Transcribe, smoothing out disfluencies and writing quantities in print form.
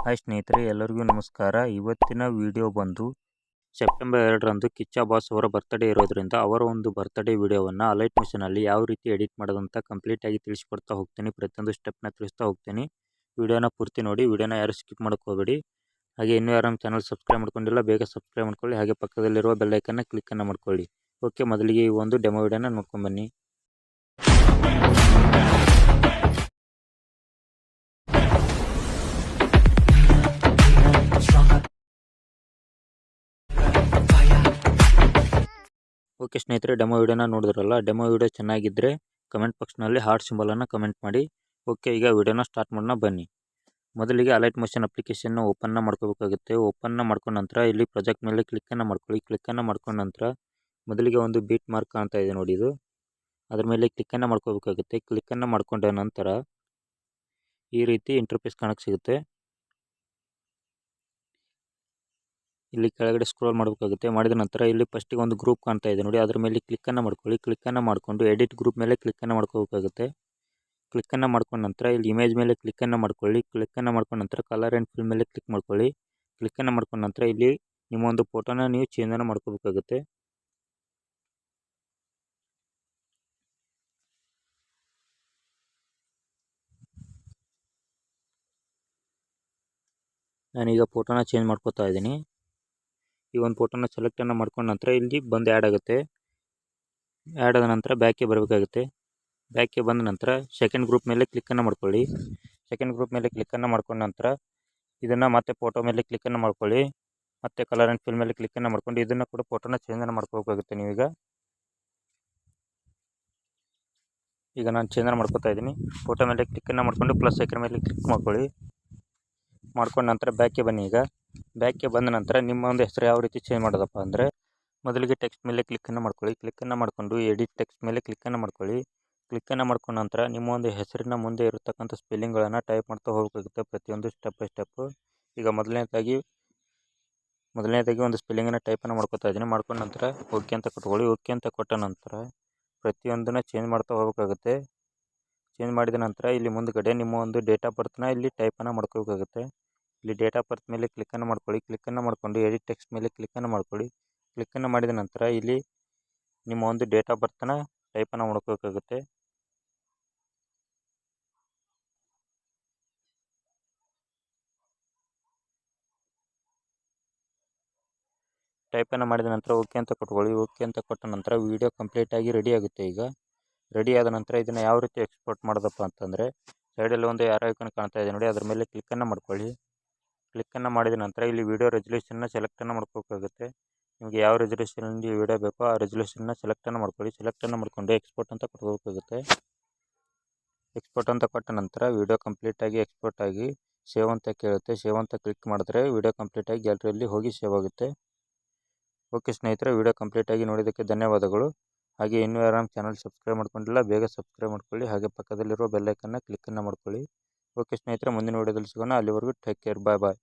Hi ಸ್ನೇಹಿತರೆ, ಎಲ್ಲರಿಗೂ ನಮಸ್ಕಾರ. ಇವತ್ತಿನ ವಿಡಿಯೋ ಬಂದು ಸೆಪ್ಟೆಂಬರ್ 2ರಂದು ಕಿಚ್ಚ ಬಾಸ್ ಅವರ ಬರ್ತ್ಡೇ ಇರೋದ್ರಿಂದ ಅವರ ಒಂದು ಬರ್ತ್ಡೇ ವಿಡಿಯೋವನ್ನು ಅಲೈಟ್ ಮಿಷನಲ್ಲಿ ಯಾವ ರೀತಿ ಎಡಿಟ್ ಮಾಡೋದಂತ ಕಂಪ್ಲೀಟಾಗಿ ತಿಳಿಸ್ಕೊಡ್ತಾ ಹೋಗ್ತೀನಿ. ಪ್ರತಿಯೊಂದು ಸ್ಟೆಪ್ನ ತಿಳಿಸ್ತಾ ಹೋಗ್ತೀನಿ. ವಿಡಿಯೋನ ಪೂರ್ತಿ ನೋಡಿ. ವಿಡಿಯೋನ ಯಾರು ಸ್ಕಿಪ್ ಮಾಡೋಕೆ ಹೋಗಬೇಡಿ. ಹಾಗೆ ಇನ್ನೂ ಯಾರು ನಮ್ಮ ಚಾನಲ್ ಸಬ್ಸ್ಕ್ರೈಬ್ ಮಾಡ್ಕೊಂಡಿಲ್ಲ, ಬೇಗ ಸಬ್ಸ್ಕ್ರೈಬ್ ಮಾಡ್ಕೊಳ್ಳಿ. ಹಾಗೆ ಪಕ್ಕದಲ್ಲಿರುವ ಬೆಲ್ಲೈಕನ್ನ ಕ್ಲಿಕ್ಕನ್ನು ಮಾಡ್ಕೊಳ್ಳಿ. ಓಕೆ, ಮೊದಲಿಗೆ ಈ ಒಂದು ಡೆಮೋ ವಿಡಿಯೋನ ನೋಡ್ಕೊಂಬನ್ನಿ. ಓಕೆ ಸ್ನೇಹಿತರೆ, ಡೆಮೋ ವಿಡಿಯೋನ ನೋಡಿದ್ರಲ್ಲ. ಡೆಮೋ ವಿಡಿಯೋ ಚೆನ್ನಾಗಿದ್ದರೆ ಕಮೆಂಟ್ ಬಾಕ್ಸ್ನಲ್ಲಿ ಹಾರ್ಟ್ ಸಿಂಬಲನ್ನು ಕಮೆಂಟ್ ಮಾಡಿ. ಓಕೆ, ಈಗ ವಿಡಿಯೋನ ಸ್ಟಾರ್ಟ್ ಮಾಡೋಣ ಬನ್ನಿ. ಮೊದಲಿಗೆ ಅಲೈಟ್ ಮೋಷನ್ ಅಪ್ಲಿಕೇಶನ್ನ ಓಪನ್ನ ಮಾಡ್ಕೋಬೇಕಾಗುತ್ತೆ. ಓಪನ್ನ ಮಾಡ್ಕೊಂಡ ನಂತರ ಇಲ್ಲಿ ಪ್ರಾಜೆಕ್ಟ್ ಮೇಲೆ ಕ್ಲಿಕ್ಕನ್ನು ಮಾಡ್ಕೊಳ್ಳಿ. ಕ್ಲಿಕ್ಕನ್ನು ಮಾಡ್ಕೊಂಡ ನಂತರ ಮೊದಲಿಗೆ ಒಂದು ಬೀಟ್ ಮಾರ್ಕ್ ಕಾಣ್ತಾ ಇದೆ ನೋಡಿ, ಇದು ಅದ್ರ ಮೇಲೆ ಕ್ಲಿಕ್ಕನ್ನು ಮಾಡ್ಕೋಬೇಕಾಗುತ್ತೆ. ಕ್ಲಿಕ್ಕನ್ನು ಮಾಡ್ಕೊಂಡ ನಂತರ ಈ ರೀತಿ ಇಂಟರ್ಫೇಸ್ ಕಾಣಕ್ಕೆ ಸಿಗುತ್ತೆ. ಇಲ್ಲಿ ಕೆಳಗಡೆ ಸ್ಕ್ರೋಲ್ ಮಾಡಬೇಕಾಗುತ್ತೆ. ಮಾಡಿದ ನಂತರ ಇಲ್ಲಿ ಫಸ್ಟಿಗೆ ಒಂದು ಗ್ರೂಪ್ ಕಾಣ್ತಾ ಇದೆ ನೋಡಿ, ಅದ್ರ ಮೇಲೆ ಕ್ಲಿಕ್ಕನ್ನು ಮಾಡ್ಕೊಳ್ಳಿ. ಕ್ಲಿಕ್ಕನ್ನು ಮಾಡಿಕೊಂಡು ಎಡಿಟ್ ಗ್ರೂಪ್ ಮೇಲೆ ಕ್ಲಿಕ್ಕನ್ನು ಮಾಡ್ಕೋಬೇಕಾಗುತ್ತೆ. ಕ್ಲಿಕ್ಕನ್ನು ಮಾಡ್ಕೊಂಡ ನಂತರ ಇಲ್ಲಿ ಇಮೇಜ್ ಮೇಲೆ ಕ್ಲಿಕ್ಕನ್ನು ಮಾಡ್ಕೊಳ್ಳಿ. ಕ್ಲಿಕ್ಕನ್ನು ಮಾಡ್ಕೊಂಡ ನಂತರ ಕಲರ್ ಆ್ಯಂಡ್ ಫಿಲ್ ಮೇಲೆ ಕ್ಲಿಕ್ ಮಾಡ್ಕೊಳ್ಳಿ. ಕ್ಲಿಕ್ಕನ್ನು ಮಾಡ್ಕೊಂಡ ನಂತರ ಇಲ್ಲಿ ನಿಮ್ಮ ಒಂದು ಫೋಟೋನ ನೀವು ಚೇಂಜನ್ನು ಮಾಡ್ಕೋಬೇಕಾಗುತ್ತೆ. ನಾನೀಗ ಫೋಟೋನ ಚೇಂಜ್ ಮಾಡ್ಕೋತಾ ಇದ್ದೀನಿ. ಈ ಒಂದು ಫೋಟೋನ ಸೆಲೆಕ್ಟನ್ನು ಮಾಡ್ಕೊಂಡ ನಂತರ ಇಲ್ಲಿ ಬಂದು ಆ್ಯಡ್ ಆಗುತ್ತೆ. ಆ್ಯಡ್ ಆದ ನಂತರ ಬ್ಯಾಕ್ಗೆ ಬರಬೇಕಾಗುತ್ತೆ. ಬ್ಯಾಕ್ಗೆ ಬಂದ ನಂತರ ಸೆಕೆಂಡ್ ಗ್ರೂಪ್ ಮೇಲೆ ಕ್ಲಿಕ್ಕನ್ನು ಮಾಡ್ಕೊಳ್ಳಿ. ಸೆಕೆಂಡ್ ಗ್ರೂಪ್ ಮೇಲೆ ಕ್ಲಿಕ್ಕನ್ನು ಮಾಡ್ಕೊಂಡ ನಂತರ ಇದನ್ನು ಮತ್ತೆ ಫೋಟೋ ಮೇಲೆ ಕ್ಲಿಕ್ಕನ್ನು ಮಾಡ್ಕೊಳ್ಳಿ. ಮತ್ತು ಕಲರ್ ಆ್ಯಂಡ್ ಫಿಲ್ ಮೇಲೆ ಕ್ಲಿಕ್ಕನ್ನು ಮಾಡ್ಕೊಂಡು ಇದನ್ನು ಕೂಡ ಫೋಟೋನ ಚೇಂಜನ್ನು ಮಾಡ್ಕೋಬೇಕಾಗುತ್ತೆ. ನೀವೀಗ ನಾನು ಚೇಂಜನ್ನು ಮಾಡ್ಕೋತಾ ಇದ್ದೀನಿ. ಫೋಟೋ ಮೇಲೆ ಕ್ಲಿಕ್ಕನ್ನು ಮಾಡಿಕೊಂಡು ಪ್ಲಸ್ ಐಕನ್ ಮೇಲೆ ಕ್ಲಿಕ್ ಮಾಡ್ಕೊಳ್ಳಿ. ಮಾಡ್ಕೊಂಡ ನಂತರ ಬ್ಯಾಕ್ಗೆ ಬನ್ನಿ. ಈಗ ಬ್ಯಾಕ್ಗೆ ಬಂದ ನಂತರ ನಿಮ್ಮ ಒಂದು ಹೆಸರು ಯಾವ ರೀತಿ ಚೇಂಜ್ ಮಾಡೋದಪ್ಪ ಅಂದರೆ, ಮೊದಲಿಗೆ ಟೆಕ್ಸ್ಟ್ ಮೇಲೆ ಕ್ಲಿಕ್ಕನ್ನು ಮಾಡ್ಕೊಳ್ಳಿ. ಕ್ಲಿಕ್ಕನ್ನು ಮಾಡಿಕೊಂಡು ಎಡಿಟ್ ಟೆಕ್ಸ್ಟ್ ಮೇಲೆ ಕ್ಲಿಕ್ಕನ್ನು ಮಾಡ್ಕೊಳ್ಳಿ. ಕ್ಲಿಕ್ಕನ್ನು ಮಾಡ್ಕೊಂಡ ನಂತರ ನಿಮ್ಮ ಒಂದು ಹೆಸರಿನ ಮುಂದೆ ಇರತಕ್ಕಂಥ ಸ್ಪೆಲ್ಲಿಂಗ್ಗಳನ್ನು ಟೈಪ್ ಮಾಡ್ತಾ ಹೋಗಬೇಕಾಗುತ್ತೆ, ಪ್ರತಿಯೊಂದು ಸ್ಟೆಪ್ ಬೈ ಸ್ಟೆಪ್ಪು. ಈಗ ಮೊದಲನೇದಾಗಿ ಒಂದು ಸ್ಪೆಲ್ಲಿಂಗನ್ನು ಟೈಪನ್ನು ಮಾಡ್ಕೋತಾ ಇದ್ದೀನಿ. ಮಾಡ್ಕೊಂಡ ನಂತರ ಓಕೆ ಅಂತ ಕೊಟ್ಕೊಳ್ಳಿ. ಓಕೆ ಅಂತ ಕೊಟ್ಟ ನಂತರ ಪ್ರತಿಯೊಂದನ್ನು ಚೇಂಜ್ ಮಾಡ್ತಾ ಹೋಗಬೇಕಾಗುತ್ತೆ. ಚೇಂಜ್ ಮಾಡಿದ ನಂತರ ಇಲ್ಲಿ ಮುಂದ್ಗಡೆ ನಿಮ್ಮ ಒಂದು ಡೇಟ್ ಆಫ್ ಬರ್ತ್ನ ಇಲ್ಲಿ ಟೈಪನ್ನು ಮಾಡ್ಕೋಬೇಕಾಗುತ್ತೆ. ಇಲ್ಲಿ ಡೇಟ್ ಆಫ್ ಬರ್ತ್ ಮೇಲೆ ಕ್ಲಿಕ್ಕನ್ನು ಮಾಡ್ಕೊಳ್ಳಿ. ಕ್ಲಿಕ್ಕನ್ನು ಮಾಡಿಕೊಂಡು ಎಡಿಟ್ ಟೆಕ್ಸ್ಟ್ ಮೇಲೆ ಕ್ಲಿಕ್ಕನ್ನು ಮಾಡ್ಕೊಳ್ಳಿ. ಕ್ಲಿಕ್ಕನ್ನು ಮಾಡಿದ ನಂತರ ಇಲ್ಲಿ ನಿಮ್ಮ ಒಂದು ಡೇಟ್ ಆಫ್ ಬರ್ತನ್ನ ಟೈಪನ್ನು ಮಾಡ್ಕೋಬೇಕಾಗುತ್ತೆ. ಟೈಪನ್ನು ಮಾಡಿದ ನಂತರ ಓಕೆ ಅಂತ ಕೊಟ್ಕೊಳ್ಳಿ. ಓಕೆ ಅಂತ ಕೊಟ್ಟ ನಂತರ ವಿಡಿಯೋ ಕಂಪ್ಲೀಟಾಗಿ ರೆಡಿ ಆಗುತ್ತೆ. ಈಗ ರೆಡಿ ಆದ ನಂತರ ಇದನ್ನು ಯಾವ ರೀತಿ ಎಕ್ಸ್ಪೋರ್ಟ್ ಮಾಡೋದಪ್ಪ ಅಂತಂದರೆ, ಸೈಡಲ್ಲಿ ಒಂದು ಯಾರೋ ಐಕನ್ ಕಾಣ್ತಾ ಇದೆ ನೋಡಿ, ಅದ್ರ ಮೇಲೆ ಕ್ಲಿಕ್ಕನ್ನು ಮಾಡ್ಕೊಳ್ಳಿ. ಕ್ಲಿಕ್ಕನ್ನು ಮಾಡಿದ ನಂತರ ಇಲ್ಲಿ ವಿಡಿಯೋ ರೆಸಲ್ಯೂಷನ್ನ ಸೆಲೆಕ್ಟನ್ನು ಮಾಡ್ಕೋಬೇಕಾಗುತ್ತೆ. ನಿಮಗೆ ಯಾವ ರೆಸಲ್ಯೂಷನಲ್ಲಿ ವಿಡಿಯೋ ಬೇಕೋ ಆ ರೆಸಲ್ಯೂಷನ್ನ ಸೆಲೆಕ್ಟನ್ನು ಮಾಡ್ಕೊಳ್ಳಿ. ಸೆಲೆಕ್ಟನ್ನು ಮಾಡಿಕೊಂಡು ಎಕ್ಸ್ಪೋರ್ಟ್ ಅಂತ ಕೊಟ್ಕೋಬೇಕಾಗುತ್ತೆ. ಎಕ್ಸ್ಪೋರ್ಟ್ ಅಂತ ಕೊಟ್ಟ ನಂತರ ವಿಡಿಯೋ ಕಂಪ್ಲೀಟಾಗಿ ಎಕ್ಸ್ಪೋರ್ಟ್ ಆಗಿ ಸೇವ್ ಅಂತ ಕೇಳುತ್ತೆ. ಸೇವ್ ಅಂತ ಕ್ಲಿಕ್ ಮಾಡಿದ್ರೆ ವಿಡಿಯೋ ಕಂಪ್ಲೀಟಾಗಿ ಗ್ಯಾಲರಿಯಲ್ಲಿ ಹೋಗಿ ಸೇವ್ ಆಗುತ್ತೆ. ಓಕೆ ಸ್ನೇಹಿತರೆ, ವಿಡಿಯೋ ಕಂಪ್ಲೀಟಾಗಿ ನೋಡಿದ್ದಕ್ಕೆ ಧನ್ಯವಾದಗಳು. ಹಾಗೆ ಇನ್ನೂ ಯಾರು ನಮ್ಮ ಚಾನಲ್ ಸಬ್ಸ್ಕ್ರೈಬ್ ಮಾಡ್ಕೊಂಡಿಲ್ಲ, ಬೇಗ ಸಬ್ಸ್ಕ್ರೈಬ್ ಮಾಡ್ಕೊಳ್ಳಿ. ಹಾಗೆ ಪಕ್ಕದಲ್ಲಿರುವ ಬೆಲ್ಲೈಕನ್ನ ಕ್ಲಿಕ್ಕನ್ನು ಮಾಡ್ಕೊಳ್ಳಿ. ಓಕೆ ಸ್ನೇಹಿತರೆ, ಮುಂದಿನ ವಿಡಿಯೋದಲ್ಲಿ ಸಿಗೋಣ. ಅಲ್ಲಿವರೆಗೂ ಟೇಕ್ ಕೇರ್, ಬಾಯ್ ಬಾಯ್.